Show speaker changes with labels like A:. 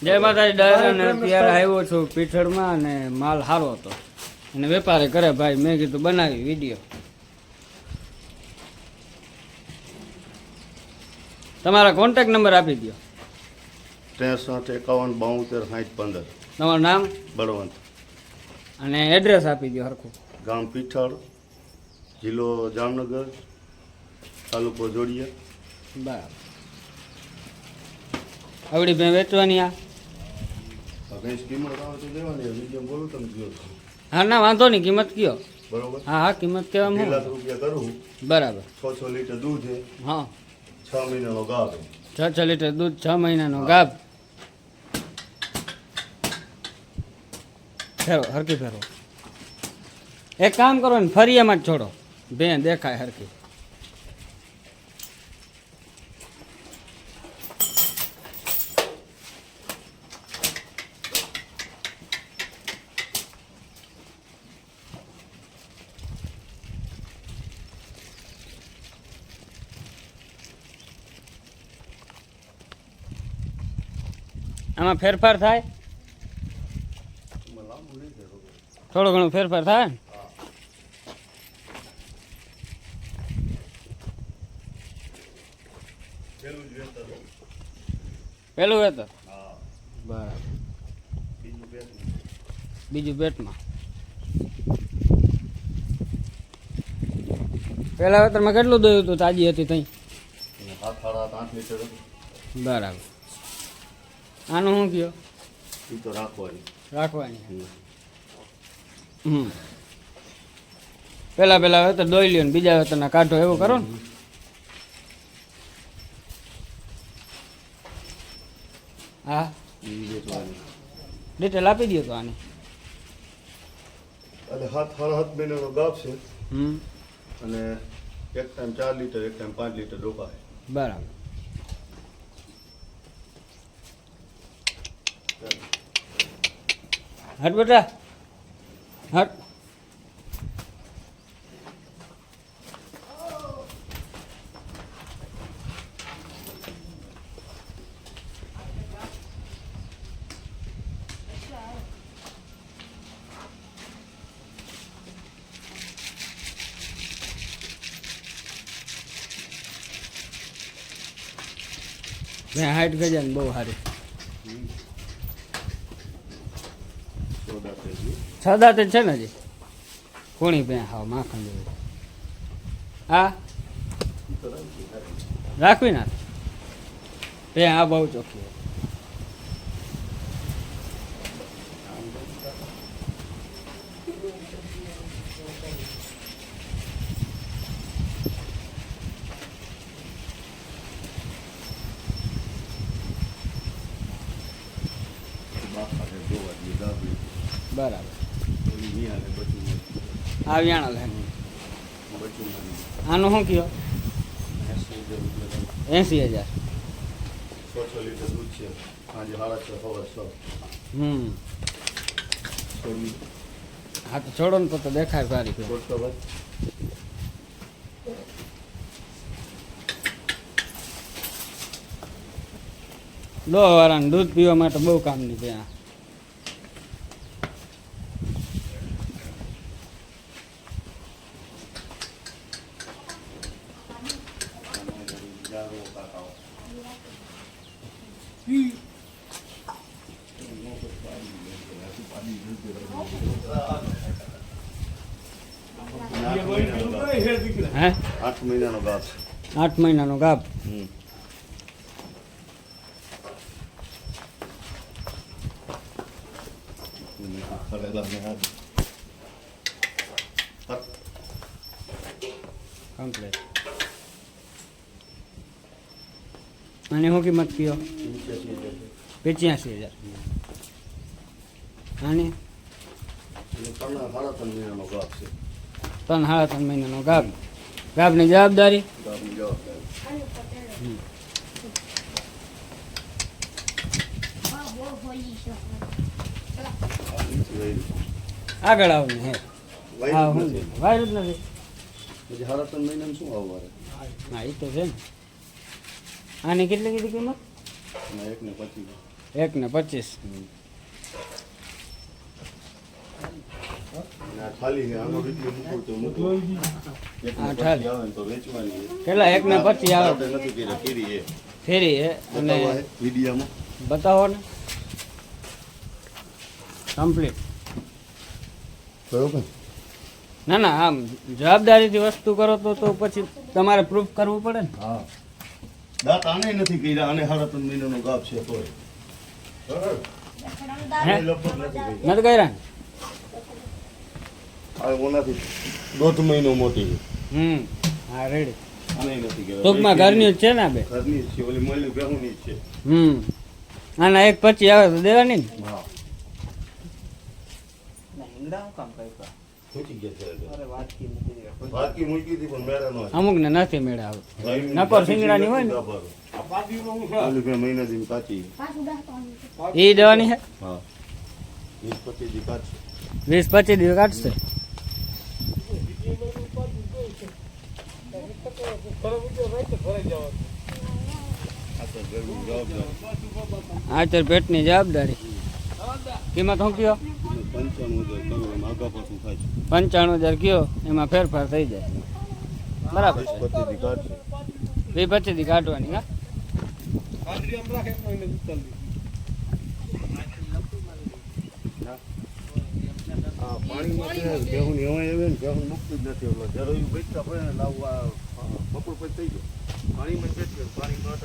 A: જય માતાજી ડાયરા અત્યારે આવ્યો છું પીઠળમાં અને માલ સારો હતો અને વેપારી કરે ભાઈ મેં કીધું બનાવી વિડીયો. તમારા કોન્ટેક્ટ નંબર આપી દો.
B: 63 51 72 60 15.
A: તમારું નામ
B: બળવંત.
A: અને એડ્રેસ આપી દો હરખું.
B: ગામ પીઠળ, જિલ્લો જામનગર, તાલુકો જોડિયા.
A: બરાબર. આવડી ભાઈ વેચવાની આ
B: ભેંસ કિંમત આવે તો દેવાની, મીડિયમ બોલો તમે કયો છો.
A: હા ના વાંધો નહીં, કિંમત કયો.
B: બરોબર.
A: હા હા કિંમત
B: 2
A: કહેવામાં
B: લાખ રૂપિયા કરું.
A: બરાબર.
B: 6 લીટર દૂધ છે,
A: હા
B: 6 મહિનાનો ગાભ.
A: 6 લીટર દૂધ, 6 મહિનાનો ગાભ. ફેરો હરખી ફેરો. એક કામ કરો ને ફરિયામાં જ છોડો, બે દેખાય હરખી. આમાં ફેરફાર થાય, થોડો ઘણો ફેરફાર થાય ને. પેલું વેતર બરાબર, બીજું પેટમાં. પેલા વેતરમાં કેટલું દોયું હતું તાજી હતી તઈ?
B: 7.5 લીટર.
A: બરાબર. આનું શું કયો?
B: એ તો રાખવાની.
A: રાખવાની. પેલા વેતર દોઈ લ્યો ને બીજા વેતરના કાઢો, એવું કરો ને. હા ડિટેલ આપી દો તો આને.
B: એટલે 7.5 મહિનાનો ગાભ છે
A: હમ
B: અને એક ટાઈમ 4 લીટર, એક ટાઈમ 5 લીટર રોપાય.
A: બરાબર. હટ બેટા હટ. મેં હાઈટ ગજા ને બહુ સારી. 6 દાંત જ છે ને હજી. કોણી પે હાવ માખણ જેવું. હા રાખવી ના પે આ બહુ ચોખ્ખી. બરાબર. આ વ્યાણા લે. આનું શું કયો? 80,000.
B: 6 લીટર દૂધ છે. આજે 6.5
A: હા તો છોડો ને તો દેખાય સારી. દો વાળાને દૂધ પીવા માટે બહુ કામની ત્યાં. હે
B: 8 મહિનાનો ગાભ.
A: 8 મહિનાનો ગાભ. કમ્પ્લીટ. અને શું કિંમત કયો? 85,000. અને
B: 3.5 મહિનાનો ગાભ છે.
A: 3.5 મહિનાનો ગાભ. ગાભની જવાબદારી આગળ આવું હે. હા હું વાયર જ નથી.
B: પછી 3.5 મહિનામાં શું આવવાનું?
A: હા એ તો છે ને. આની કેટલી કીધી કિંમત?
B: 1 ને 25.
A: 1 ને 25.
B: અને આ ખાલી છે આમાં વીટલી મૂકવું તો મૂકવું
A: આ ઠાલી.
B: આવે ને તો વેચવાની છે.
A: કેટલા 1 ને 25 આવે
B: આપણે નથી કર્યા કેરી એ
A: ફેરી હે અને
B: બતાવવા હે વિડીયામાં
A: બતાવો ને કમ્પ્લીટ.
B: બરોબર
A: ના ના આમ જવાબદારીથી વસ્તુ કરો તો પછી તમારે પ્રૂફ કરવું પડે ને.
B: હા દાંત આને નથી કર્યા આને 3.5 મહિનાનો ગાપ છે તોય બરાબર
A: હે
B: આને લગભગ નથી કર્યા
A: નથી કર્યા ને?
B: આ ઓનાથી 1.5 મહિનો મોટી છે
A: હા રેડી.
B: આને નથી કર્યા
A: ટૂંકમાં ઘરની જ છે ને આ બે.
B: ઘરની જ છે ઓલી મળ્યું બેહુની જ છે
A: આના 1 25 આવે તો દેવાની ને.
B: હા પૂછી ગયા છે વાટકી મૂકી હતી પણ મેળા નો
A: અમુક ને નથી મેળા આવે નકર સિંગડાની હોય ને
B: ઓલી બે મહિના દી કાચી
A: એ દેવાની છે.
B: હા 20-25 દી કાચી
A: 20-25 દિવસ કાઢશે. આ તો પેટની જવાબદારી. કિંમત શું કયો?
B: 95,000 તમે આગા પાછું થાય છે
A: 95,000 કયો એમાં ફેરફાર થઈ જાય. બરાબર છે.
B: 20-25 દી કાચી
A: 20-25 દી કાઢવાની હા.
B: હા પાણીમાં બેહુની હવાય આવે ને બેહુન મુકતી જ નથી એટલે જ્યારે બચતા પડે ને લાવવા બપોર પછી થઈ ગયો પાણીમાં જ છે પાણીમાં